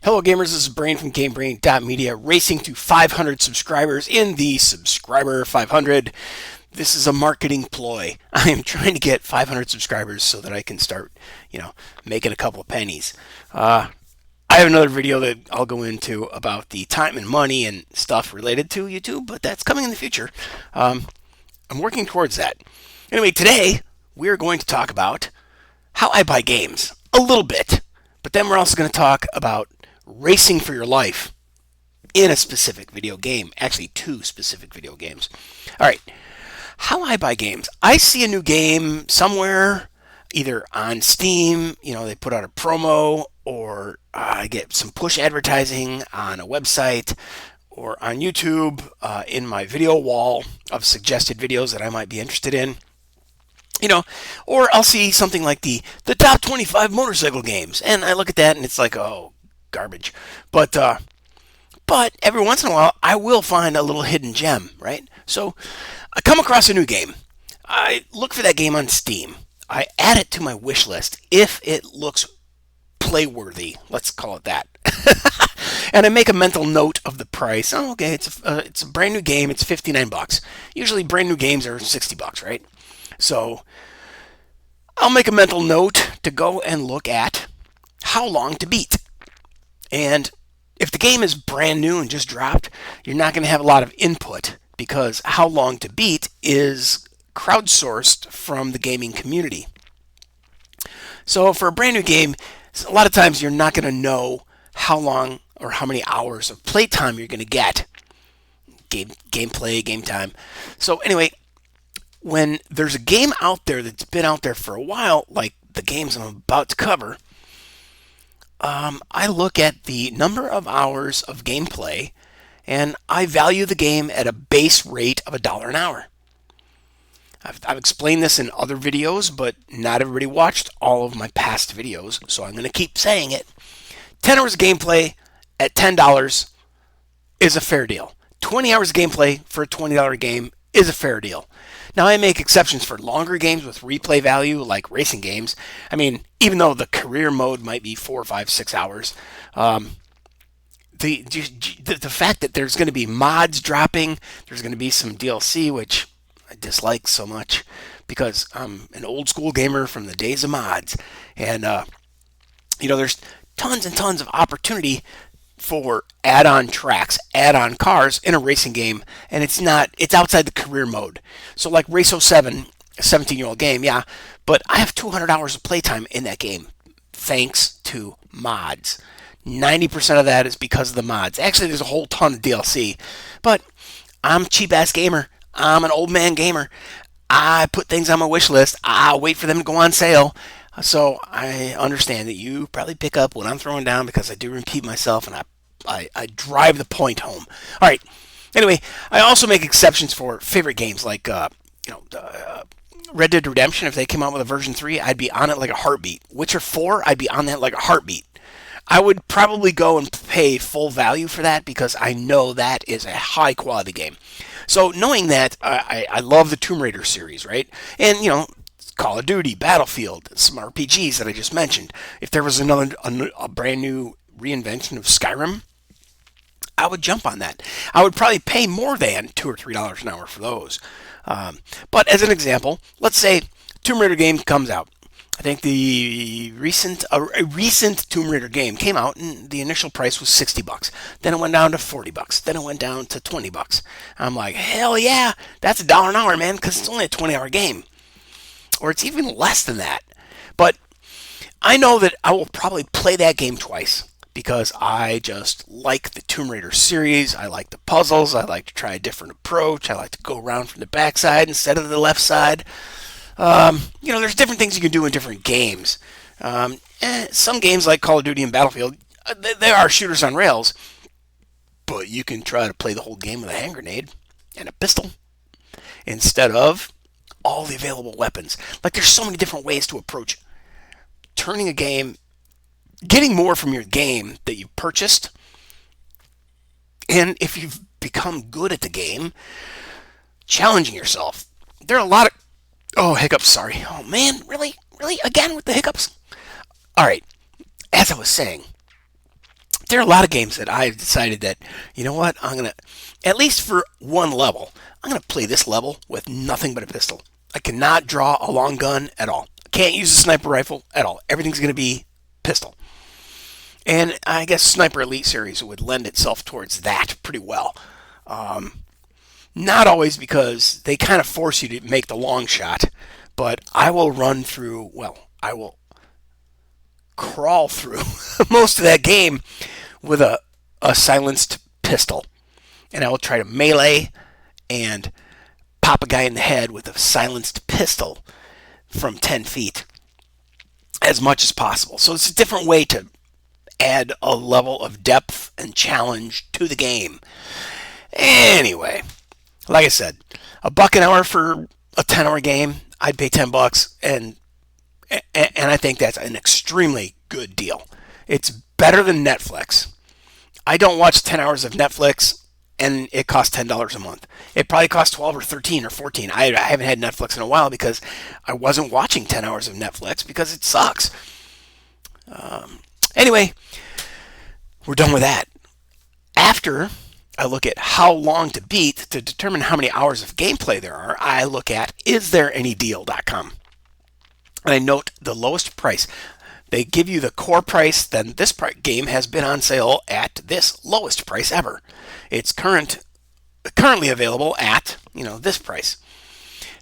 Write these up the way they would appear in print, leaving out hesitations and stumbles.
Hello gamers, this is Brain from GameBrain.media, racing to 500 subscribers in the Subscriber 500. This is a marketing ploy. I am trying to get 500 subscribers so that I can start, making a couple of pennies. I have another video that I'll go into about the time and money and stuff related to YouTube, but that's coming in the future. I'm working towards that. Anyway, today we're going to talk about how I buy games a little bit, but then we're also going to talk about racing for your life in a specific video game. Actually, two specific video games. All right. How I buy games. I see a new game somewhere, either on Steam, they put out a promo, or I get some push advertising on a website, or on YouTube in my video wall of suggested videos that I might be interested in. Or I'll see something like the top 25 motorcycle games, and I look at that and it's like, oh, garbage. But every once in a while, I will find a little hidden gem, right? So I come across a new game. I look for that game on Steam. I add it to my wish list if it looks playworthy. Let's call it that. And I make a mental note of the price. Oh, okay, it's a brand new game. It's $59. Usually, brand new games are $60, right? So I'll make a mental note to go and look at how long to beat. And if the game is brand new and just dropped, you're not going to have a lot of input because how long to beat is crowdsourced from the gaming community. So for a brand new game, a lot of times you're not going to know how long or how many hours of playtime you're going to get. Gameplay, game time. So anyway, when there's a game out there that's been out there for a while, like the games I'm about to cover, I look at the number of hours of gameplay, and I value the game at a base rate of $1 an hour. I've explained this in other videos, but not everybody watched all of my past videos, so I'm going to keep saying it. 10 hours of gameplay at $10 is a fair deal. 20 hours of gameplay for a $20 game is a fair deal. Now, I make exceptions for longer games with replay value, like racing games. I mean, even though the career mode might be 4, 5, 6 hours, the fact that there's going to be mods dropping, there's going to be some DLC, which I dislike so much because I'm an old school gamer from the days of mods. And, there's tons and tons of opportunity for add-on tracks, add-on cars in a racing game, and it's outside the career mode. So like Race 07, a 17-year-old game, yeah, but I have 200 hours of playtime in that game thanks to mods. 90% of that is because of the mods. Actually, there's a whole ton of DLC, but I'm a cheap-ass gamer. I'm an old man gamer. I put things on my wish list. I wait for them to go on sale. So I understand that you probably pick up what I'm throwing down because I do repeat myself and I drive the point home. All right. Anyway, I also make exceptions for favorite games like Red Dead Redemption. If they came out with a version 3, I'd be on it like a heartbeat. Witcher 4, I'd be on that like a heartbeat. I would probably go and pay full value for that because I know that is a high quality game. So knowing that, I love the Tomb Raider series, right? And Call of Duty, Battlefield, some RPGs that I just mentioned. If there was a brand new reinvention of Skyrim, I would jump on that. I would probably pay more than $2 or $3 an hour for those. But as an example, let's say Tomb Raider game comes out. I think a recent Tomb Raider game came out and the initial price was $60. Then it went down to $40. Then it went down to $20. I'm like, hell yeah, that's $1 an hour, man, because it's only a 20-hour game. Or it's even less than that. But I know that I will probably play that game twice because I just like the Tomb Raider series. I like the puzzles. I like to try a different approach. I like to go around from the backside instead of the left side. There's different things you can do in different games. Some games like Call of Duty and Battlefield, they are shooters on rails, but you can try to play the whole game with a hand grenade and a pistol instead of all the available weapons. Like there's so many different ways to approach turning a game, getting more from your game that you purchased, and if you've become good at the game, challenging yourself. There are a lot of hiccups, sorry. Oh man, really again with the hiccups. All right, as I was saying, there are a lot of games that I've decided that, you know what, I'm going to, at least for one level, I'm going to play this level with nothing but a pistol. I cannot draw a long gun at all. Can't use a sniper rifle at all. Everything's going to be pistol. And I guess Sniper Elite Series would lend itself towards that pretty well. Not always, because they kind of force you to make the long shot, but I will run through, well, I will crawl through most of that game with a silenced pistol. And I will try to melee and pop a guy in the head with a silenced pistol from 10 feet as much as possible. So it's a different way to add a level of depth and challenge to the game. Anyway, like I said, $1 an hour for a 10-hour game, I'd pay $10, and I think that's an extremely good deal. It's better than Netflix. I don't watch 10 hours of Netflix, and it costs $10 a month. It probably costs 12 or 13 or 14. I haven't had Netflix in a while because I wasn't watching 10 hours of Netflix because it sucks. Anyway, we're done with that. After I look at how long to beat to determine how many hours of gameplay there are, I look at isthereanydeal.com. And I note the lowest price. They give you the core price, then this game has been on sale at this lowest price ever. It's currently available at, this price.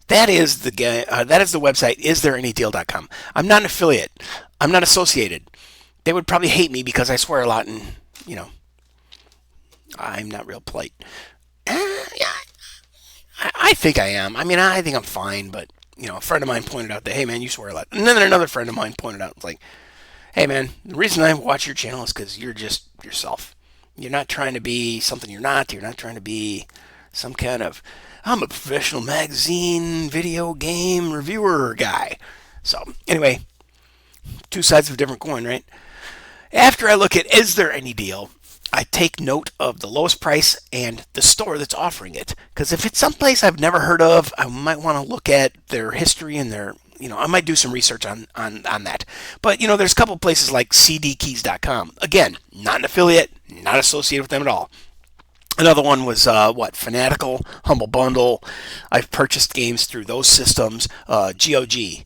That is the website isthereanydeal.com. I'm not an affiliate. I'm not associated. They would probably hate me because I swear a lot and, I'm not real polite. Yeah, I think I am. I mean, I think I'm fine, but, a friend of mine pointed out that, hey, man, you swear a lot. And then another friend of mine pointed out, it's like, hey, man, the reason I watch your channel is because you're just yourself. You're not trying to be something you're not. You're not trying to be some kind of, I'm a professional magazine, video game reviewer guy. So, anyway, two sides of a different coin, right? After I look at is there any deal, I take note of the lowest price and the store that's offering it. Because if it's someplace I've never heard of, I might want to look at their history and their, I might do some research on that. But, there's a couple places like cdkeys.com. Again, not an affiliate, not associated with them at all. Another one was, Fanatical, Humble Bundle. I've purchased games through those systems. GOG,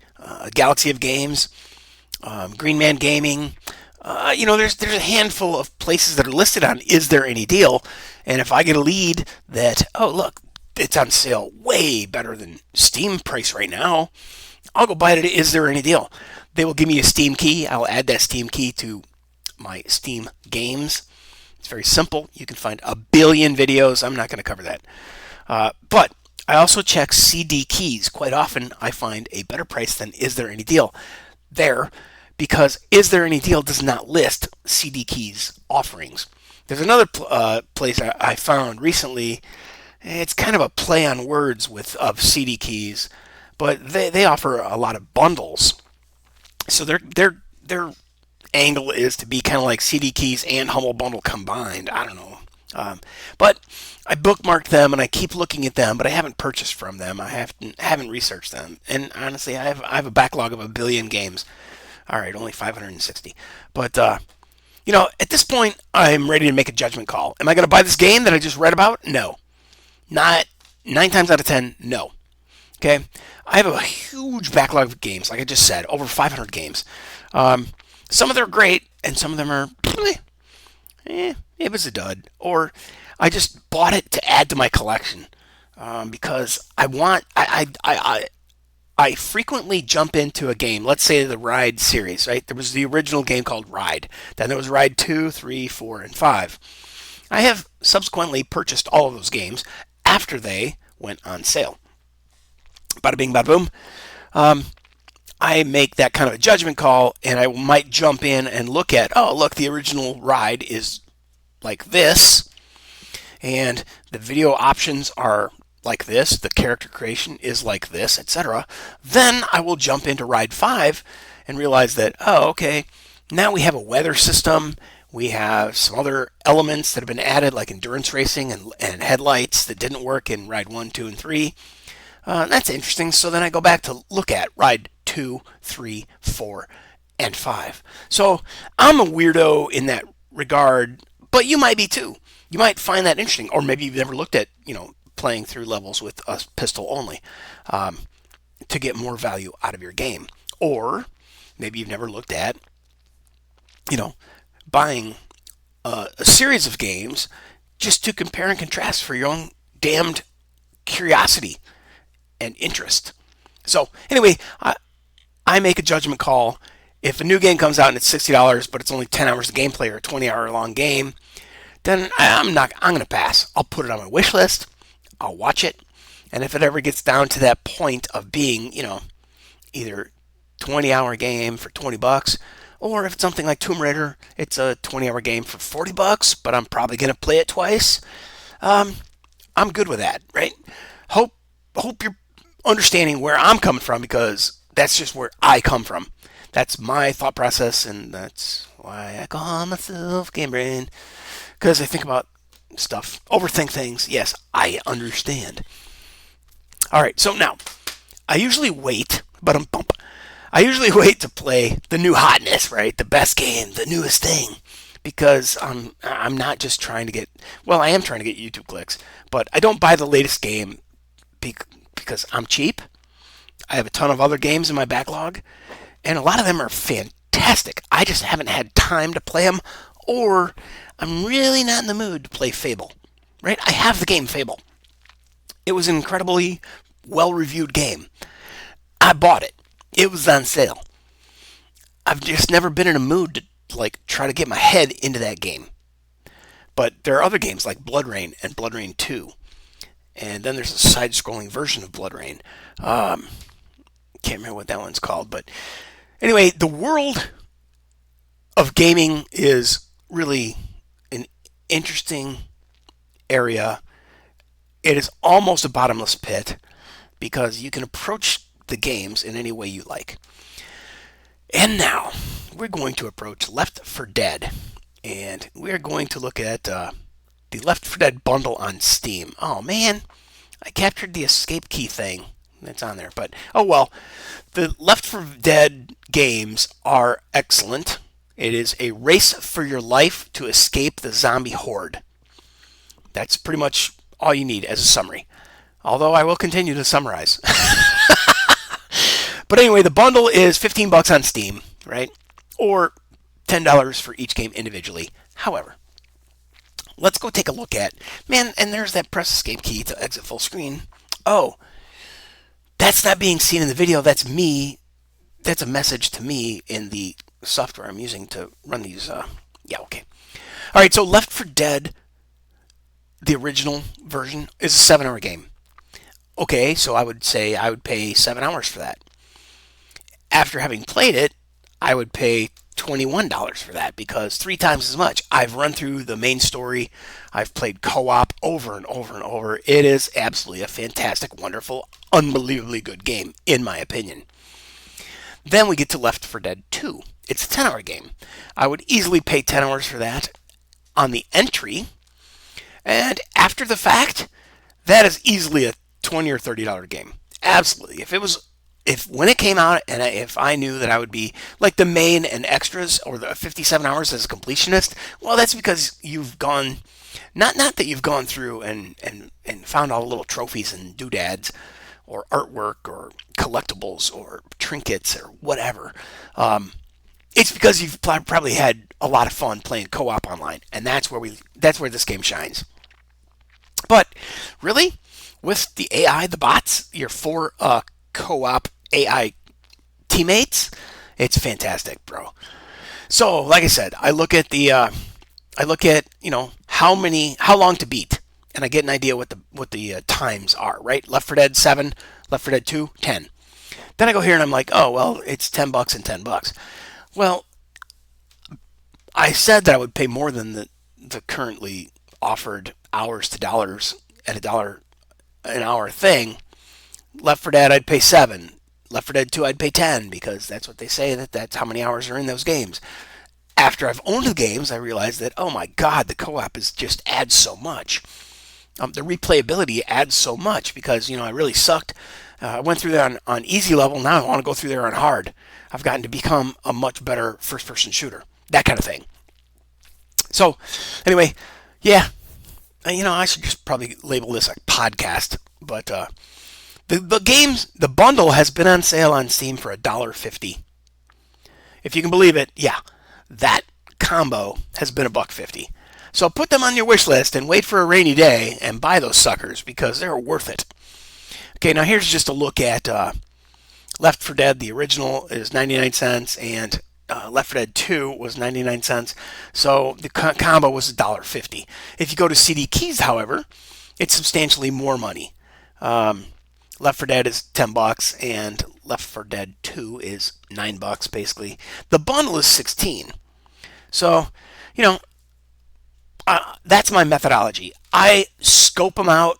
Galaxy of Games, Green Man Gaming. There's a handful of places that are listed on Is There Any Deal? And if I get a lead that, oh, look, it's on sale way better than Steam price right now, I'll go buy it at Is There Any Deal? They will give me a Steam key. I'll add that Steam key to my Steam games. It's very simple. You can find a billion videos. I'm not going to cover that. But I also check CD Keys. Quite often, I find a better price than Is There Any Deal there, because Is There Any Deal does not list CD Keys offerings. There's another place I found recently. It's kind of a play on words of CD Keys, but they offer a lot of bundles. So their angle is to be kind of like CD Keys and Humble Bundle combined. I don't know. But I bookmarked them and I keep looking at them, but I haven't purchased from them. I haven't researched them. And honestly, I have a backlog of a billion games. All right, only 560. But, at this point, I'm ready to make a judgment call. Am I going to buy this game that I just read about? No. Not 9 times out of 10, no. Okay? I have a huge backlog of games, like I just said, over 500 games. Some of them are great, and some of them are, it was a dud. Or I just bought it to add to my collection because I frequently jump into a game, let's say the Ride series, right? There was the original game called Ride. Then there was Ride 2, 3, 4, and 5. I have subsequently purchased all of those games after they went on sale. Bada bing, bada boom. I make that kind of a judgment call, and I might jump in and look at, the original Ride is like this, and the video options are like this, the character creation is like this, etc. Then I will jump into Ride 5 and realize that, okay, now we have a weather system, we have some other elements that have been added like endurance racing and headlights that didn't work in Ride 1, 2, and 3. That's interesting. So then I go back to look at Ride 2, 3, 4, and 5. So I'm a weirdo in that regard, but you might be too. You might find that interesting, or maybe you've never looked at, playing through levels with a pistol only um, to get more value out of your game. Or maybe you've never looked at, you know, buying a series of games just to compare and contrast for your own damned curiosity and interest. So anyway, I make a judgment call. If a new game comes out and it's $60, but it's only 10 hours of gameplay or a 20-hour long game, then I'm going to pass. I'll put it on my wish list. I'll watch it. And if it ever gets down to that point of being, either 20-hour game for 20 bucks, or if it's something like Tomb Raider, it's a 20-hour game for 40 bucks, but I'm probably going to play it twice. I'm good with that, right? Hope you're understanding where I'm coming from, because that's just where I come from. That's my thought process, and that's why I call myself Game Brain, because I think about stuff, overthink things. Yes, I understand. All right, so now I usually wait, but I usually wait to play the new hotness, right? The best game, the newest thing, because I'm not just trying to get, well, I am trying to get YouTube clicks, but I don't buy the latest game because I'm cheap. I have a ton of other games in my backlog, and a lot of them are fantastic. I just haven't had time to play them, or I'm really not in the mood to play Fable, right? I have the game Fable. It was an incredibly well-reviewed game. I bought it. It was on sale. I've just never been in a mood to try to get my head into that game. But there are other games like Blood Rain and Blood Rain 2. And then there's a side-scrolling version of Blood Rain. Can't remember what that one's called. But anyway, the world of gaming is really an interesting area. It is almost a bottomless pit because you can approach the games in any way you like. And now we're going to approach Left 4 Dead, and we're going to look at the Left 4 Dead bundle on Steam. Oh man, I captured the escape key thing that's on there, but oh well. The Left 4 Dead games are excellent. It is a race for your life to escape the zombie horde. That's pretty much all you need as a summary. Although I will continue to summarize. But anyway, the bundle is $15 on Steam, right? Or $10 for each game individually. However, let's go take a look at, man, and there's that press escape key to exit full screen. Oh, that's not being seen in the video. That's me. That's a message to me in the software I'm using to run these. Yeah, okay. All right, so Left 4 Dead, the original version, is a 7-hour game. Okay, so I would say I would pay 7 hours for that. After having played it, I would pay $21 for that, because 3 times as much. I've run through the main story. I've played co-op over and over and over. It is absolutely a fantastic, wonderful, unbelievably good game, in my opinion. Then we get to Left 4 Dead 2. It's a 10-hour game. I would easily pay 10 hours for that on the entry. And after the fact, that is easily a $20 or $30 game. Absolutely. If when it came out, and if I knew that I would be like the main and extras, or the 57 hours as a completionist, well, that's because you've gone, not that you've gone through and found all the little trophies and doodads, or artwork, or collectibles, or trinkets, or whatever. It's because you've probably had a lot of fun playing co-op online, and that's where this game shines. But really, with the AI, the bots, your 4 co-op AI teammates, it's fantastic, bro. So, like I said, I look at how long to beat, and I get an idea what the times are, right? Left 4 Dead 7, Left 4 Dead 2, 10. Then I go here and I'm like, oh well, it's $10 and $10. Well, I said that I would pay more than the currently offered hours to dollars at $1 an hour thing. Left 4 Dead, I'd pay 7. Left 4 Dead 2, I'd pay 10, because that's what they say, that's how many hours are in those games. After I've owned the games, I realized that, oh my god, the co-op just adds so much. The replayability adds so much, because, I really sucked. I went through there on easy level. Now I want to go through there on hard. I've gotten to become a much better first-person shooter. That kind of thing. So, anyway, yeah, I should just probably label this a podcast. But the bundle has been on sale on Steam for $1.50. If you can believe it, yeah, that combo has been $1.50. So put them on your wish list and wait for a rainy day and buy those suckers because they're worth it. Okay, now here's just a look at Left 4 Dead. The original is 99 cents, and Left 4 Dead 2 was 99 cents. So the combo was $1.50. If you go to CD Keys, however, it's substantially more money. Left 4 Dead is $10, and Left 4 Dead 2 is $9, basically. The bundle is 16. So, you know, that's my methodology. I scope them out,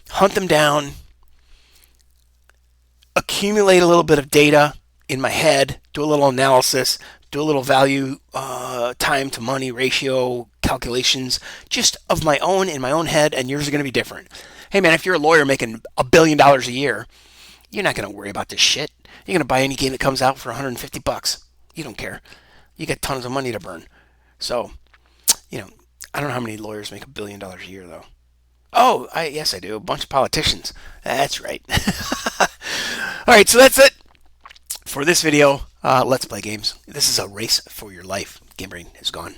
hunt them down, accumulate a little bit of data in my head, do a little analysis, do a little value time to money ratio calculations just of my own in my own head, and yours are going to be different. Hey man, if you're a lawyer making $1 billion a year, you're not going to worry about this shit. You're going to buy any game that comes out for $150. You don't care. You got tons of money to burn. So, I don't know how many lawyers make $1 billion a year though. Oh, yes, I do. A bunch of politicians. That's right. All right, so that's it for this video. Let's play games. This is a race for your life. GameBrain is gone.